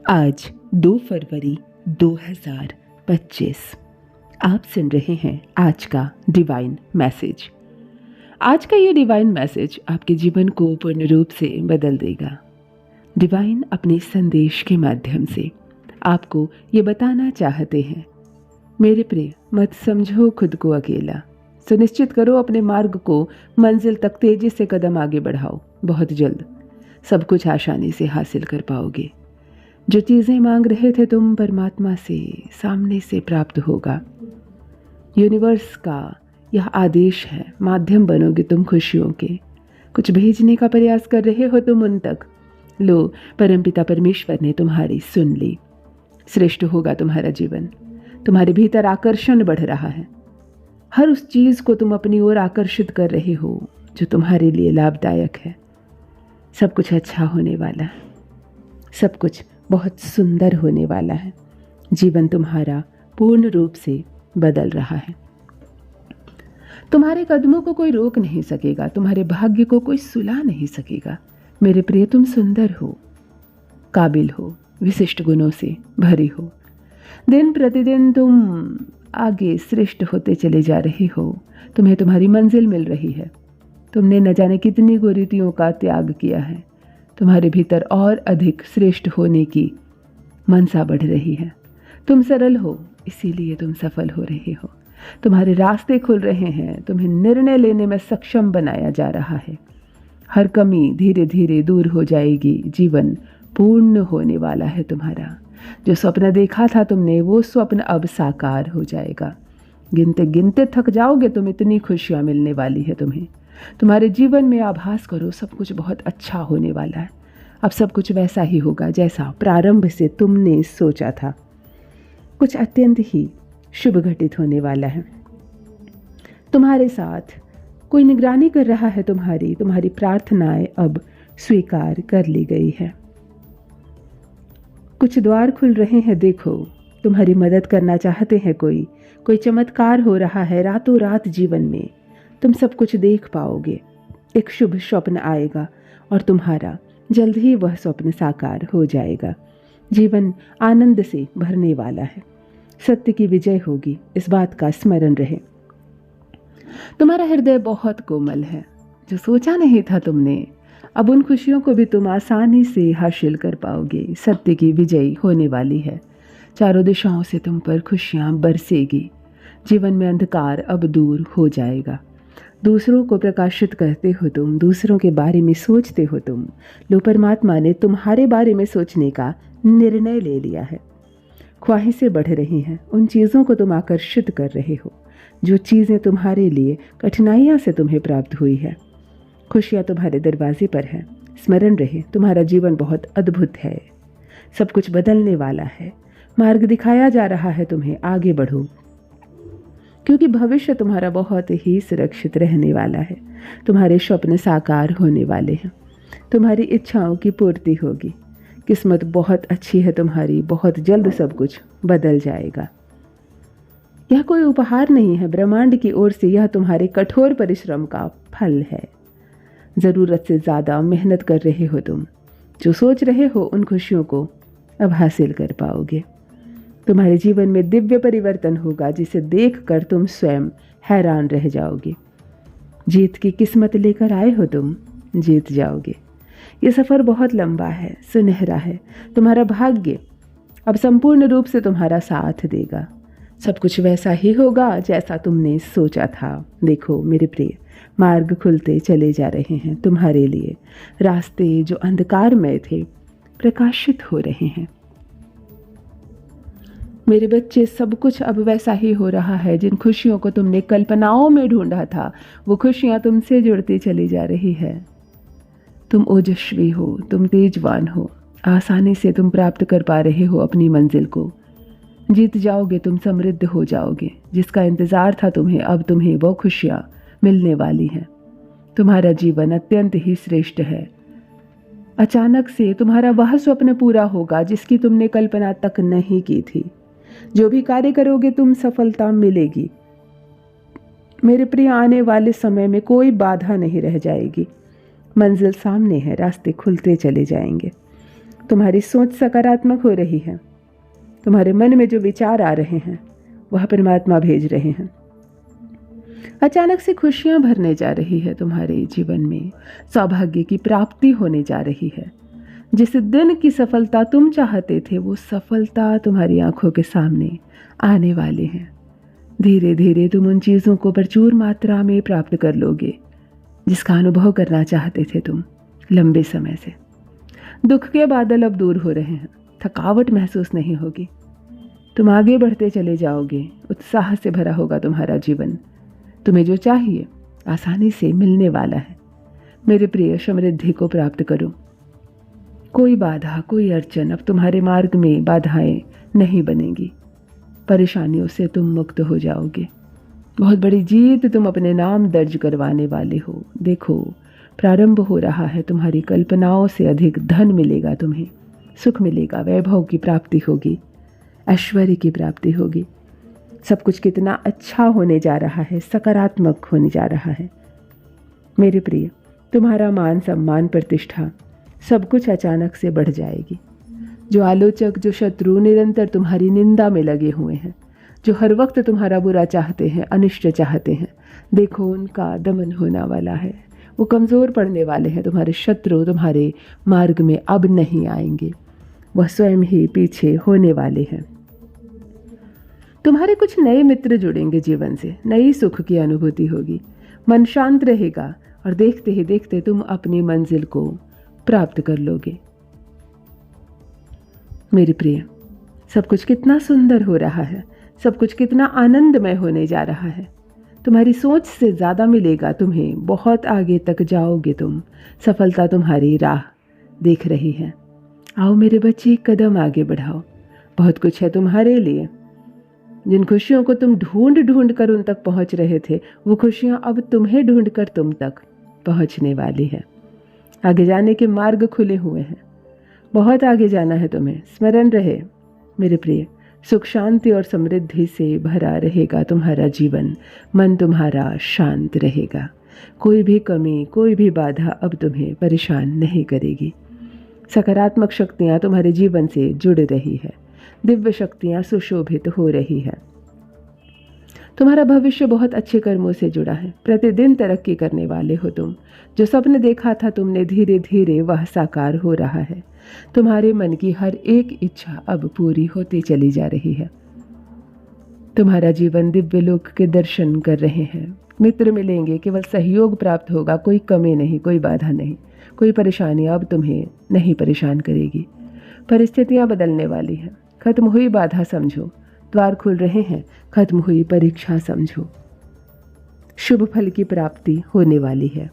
आज 2 फरवरी 2025। आप सुन रहे हैं आज का डिवाइन मैसेज। आज का ये डिवाइन मैसेज आपके जीवन को पूर्ण रूप से बदल देगा। डिवाइन अपने संदेश के माध्यम से आपको ये बताना चाहते हैं, मेरे प्रिय, मत समझो खुद को अकेला। सुनिश्चित करो अपने मार्ग को मंजिल तक तेजी से कदम आगे बढ़ाओ। बहुत जल्द सब कुछ आसानी से हासिल कर पाओगे। जो चीज़ें मांग रहे थे तुम परमात्मा से सामने से प्राप्त होगा। यूनिवर्स का यह आदेश है, माध्यम बनोगे तुम खुशियों के। कुछ भेजने का प्रयास कर रहे हो तुम उन तक। लो, परमपिता परमेश्वर ने तुम्हारी सुन ली। श्रेष्ठ होगा तुम्हारा जीवन। तुम्हारे भीतर आकर्षण बढ़ रहा है। हर उस चीज़ को तुम अपनी ओर आकर्षित कर रहे हो जो तुम्हारे लिए लाभदायक है। सब कुछ अच्छा होने वाला है। सब कुछ बहुत सुंदर होने वाला है। जीवन तुम्हारा पूर्ण रूप से बदल रहा है। तुम्हारे कदमों को कोई रोक नहीं सकेगा। तुम्हारे भाग्य को कोई सुला नहीं सकेगा। मेरे प्रिय, तुम सुंदर हो, काबिल हो, विशिष्ट गुणों से भरी हो। दिन प्रतिदिन तुम आगे श्रेष्ठ होते चले जा रहे हो। तुम्हें तुम्हारी मंजिल मिल रही है। तुमने न जाने कितनी कुरीतियों का त्याग किया है। तुम्हारे भीतर और अधिक श्रेष्ठ होने की मनसा बढ़ रही है। तुम सरल हो, इसीलिए तुम सफल हो रहे हो। तुम्हारे रास्ते खुल रहे हैं। तुम्हें निर्णय लेने में सक्षम बनाया जा रहा है। हर कमी धीरे धीरे दूर हो जाएगी। जीवन पूर्ण होने वाला है तुम्हारा। जो स्वप्न देखा था तुमने, वो स्वप्न अब साकार हो जाएगा। गिनते गिनते थक जाओगे तुम, इतनी खुशियाँ मिलने वाली है तुम्हें। तुम्हारे जीवन में आभास करो, सब कुछ बहुत अच्छा होने वाला है। अब सब कुछ वैसा ही होगा जैसा प्रारंभ से तुमने सोचा था। कुछ अत्यंत ही शुभ घटित होने वाला है। तुम्हारे साथ कोई निगरानी कर रहा है। तुम्हारी प्रार्थनाएं अब स्वीकार कर ली गई है। कुछ द्वार खुल रहे हैं। देखो, तुम्हारी मदद करना चाहते हैं। कोई चमत्कार हो रहा है रातों रात जीवन में। तुम सब कुछ देख पाओगे। एक शुभ स्वप्न आएगा और तुम्हारा जल्द ही वह स्वप्न साकार हो जाएगा। जीवन आनंद से भरने वाला है। सत्य की विजय होगी, इस बात का स्मरण रहे। तुम्हारा हृदय बहुत कोमल है। जो सोचा नहीं था तुमने, अब उन खुशियों को भी तुम आसानी से हासिल कर पाओगे। सत्य की विजय होने वाली है। चारों दिशाओं से तुम पर खुशियां बरसेगी। जीवन में अंधकार अब दूर हो जाएगा। दूसरों को प्रकाशित करते हो तुम, दूसरों के बारे में सोचते हो तुम। लो, परमात्मा ने तुम्हारे बारे में सोचने का निर्णय ले लिया है। ख्वाहिशें बढ़ रही हैं। उन चीज़ों को तुम आकर्षित कर रहे हो जो चीज़ें तुम्हारे लिए कठिनाइयाँ से तुम्हें प्राप्त हुई है। खुशियाँ तुम्हारे दरवाजे पर है। स्मरण रहे, तुम्हारा जीवन बहुत अद्भुत है। सब कुछ बदलने वाला है। मार्ग दिखाया जा रहा है तुम्हें। आगे बढ़ो, क्योंकि भविष्य तुम्हारा बहुत ही सुरक्षित रहने वाला है। तुम्हारे स्वप्न साकार होने वाले हैं। तुम्हारी इच्छाओं की पूर्ति होगी। किस्मत बहुत अच्छी है तुम्हारी। बहुत जल्द सब कुछ बदल जाएगा। यह कोई उपहार नहीं है ब्रह्मांड की ओर से। यह तुम्हारे कठोर परिश्रम का फल है। ज़रूरत से ज़्यादा मेहनत कर रहे हो तुम। जो सोच रहे हो उन खुशियों को अब हासिल कर पाओगे। तुम्हारे जीवन में दिव्य परिवर्तन होगा जिसे देखकर तुम स्वयं हैरान रह जाओगे। जीत की किस्मत लेकर आए हो तुम, जीत जाओगे। ये सफ़र बहुत लंबा है, सुनहरा है। तुम्हारा भाग्य अब संपूर्ण रूप से तुम्हारा साथ देगा। सब कुछ वैसा ही होगा जैसा तुमने सोचा था। देखो मेरे प्रिय, मार्ग खुलते चले जा रहे हैं तुम्हारे लिए। रास्ते जो अंधकारमय थे प्रकाशित हो रहे हैं। मेरे बच्चे, सब कुछ अब वैसा ही हो रहा है। जिन खुशियों को तुमने कल्पनाओं में ढूंढा था, वो खुशियाँ तुमसे जुड़ती चली जा रही है। तुम ओजस्वी हो, तुम तेजवान हो। आसानी से तुम प्राप्त कर पा रहे हो अपनी मंजिल को। जीत जाओगे तुम, समृद्ध हो जाओगे। जिसका इंतज़ार था तुम्हें, अब तुम्हें वो खुशियाँ मिलने वाली हैं। तुम्हारा जीवन अत्यंत ही श्रेष्ठ है। अचानक से तुम्हारा वह स्वप्न पूरा होगा जिसकी तुमने कल्पना तक नहीं की थी। जो भी कार्य करोगे तुम सफलता मिलेगी। मेरे प्रिय, आने वाले समय में कोई बाधा नहीं रह जाएगी। मंजिल सामने है, रास्ते खुलते चले जाएंगे। तुम्हारी सोच सकारात्मक हो रही है। तुम्हारे मन में जो विचार आ रहे हैं वह परमात्मा भेज रहे हैं। अचानक से खुशियां भरने जा रही है तुम्हारे जीवन में, सौभाग्य की प्राप्ति होने जा रही है। जिस दिन की सफलता तुम चाहते थे वो सफलता तुम्हारी आंखों के सामने आने वाले हैं। धीरे धीरे तुम उन चीज़ों को प्रचुर मात्रा में प्राप्त कर लोगे जिसका अनुभव करना चाहते थे तुम लंबे समय से। दुख के बादल अब दूर हो रहे हैं, थकावट महसूस नहीं होगी। तुम आगे बढ़ते चले जाओगे, उत्साह से भरा होगा तुम्हारा जीवन। तुम्हें जो चाहिए आसानी से मिलने वाला है। मेरे प्रिय, समृद्धि को प्राप्त करो। कोई बाधा, कोई अड़चन अब तुम्हारे मार्ग में बाधाएं नहीं बनेंगी। परेशानियों से तुम मुक्त हो जाओगे। बहुत बड़ी जीत तुम अपने नाम दर्ज करवाने वाले हो। देखो, प्रारंभ हो रहा है। तुम्हारी कल्पनाओं से अधिक धन मिलेगा, तुम्हें सुख मिलेगा, वैभव की प्राप्ति होगी, ऐश्वर्य की प्राप्ति होगी। सब कुछ कितना अच्छा होने जा रहा है, सकारात्मक होने जा रहा है। मेरे प्रिय, तुम्हारा मान सम्मान, प्रतिष्ठा सब कुछ अचानक से बढ़ जाएगी। जो आलोचक, जो शत्रु निरंतर तुम्हारी निंदा में लगे हुए हैं, जो हर वक्त तुम्हारा बुरा चाहते हैं, अनिष्ट चाहते हैं, देखो उनका दमन होने वाला है। वो कमज़ोर पड़ने वाले हैं। तुम्हारे शत्रु तुम्हारे मार्ग में अब नहीं आएंगे, वह स्वयं ही पीछे होने वाले हैं। तुम्हारे कुछ नए मित्र जुड़ेंगे जीवन से, नई सुख की अनुभूति होगी, मन शांत रहेगा और देखते ही देखते तुम अपनी मंजिल को प्राप्त कर लोगे। मेरे प्रिय, सब कुछ कितना सुंदर हो रहा है, सब कुछ कितना आनंदमय होने जा रहा है। तुम्हारी सोच से ज़्यादा मिलेगा तुम्हें, बहुत आगे तक जाओगे तुम। सफलता तुम्हारी राह देख रही है। आओ मेरे बच्चे, एक कदम आगे बढ़ाओ। बहुत कुछ है तुम्हारे लिए। जिन खुशियों को तुम ढूंढ ढूंढ कर उन तक पहुंच रहे थे, वो खुशियां अब तुम्हें ढूंढ कर तुम तक पहुंचने वाली है। आगे जाने के मार्ग खुले हुए हैं। बहुत आगे जाना है तुम्हें। स्मरण रहे मेरे प्रिय, सुख शांति और समृद्धि से भरा रहेगा तुम्हारा जीवन। मन तुम्हारा शांत रहेगा। कोई भी कमी, कोई भी बाधा अब तुम्हें परेशान नहीं करेगी। सकारात्मक शक्तियाँ तुम्हारे जीवन से जुड़ रही है। दिव्य शक्तियाँ सुशोभित हो रही है। तुम्हारा भविष्य बहुत अच्छे कर्मों से जुड़ा है। प्रतिदिन तरक्की करने वाले हो तुम। जो सपने देखा था तुमने, धीरे धीरे वह साकार हो रहा है। तुम्हारे मन की हर एक इच्छा अब पूरी होती चली जा रही है। तुम्हारा जीवन दिव्य लोक के दर्शन कर रहे हैं। मित्र मिलेंगे, केवल सहयोग प्राप्त होगा। कोई कमी नहीं, कोई बाधा नहीं, कोई परेशानी अब तुम्हें नहीं परेशान करेगी। परिस्थितियां बदलने वाली हैं। खत्म हुई बाधा समझो, द्वार खुल रहे हैं। खत्म हुई परीक्षा समझो, शुभ फल की प्राप्ति होने वाली है।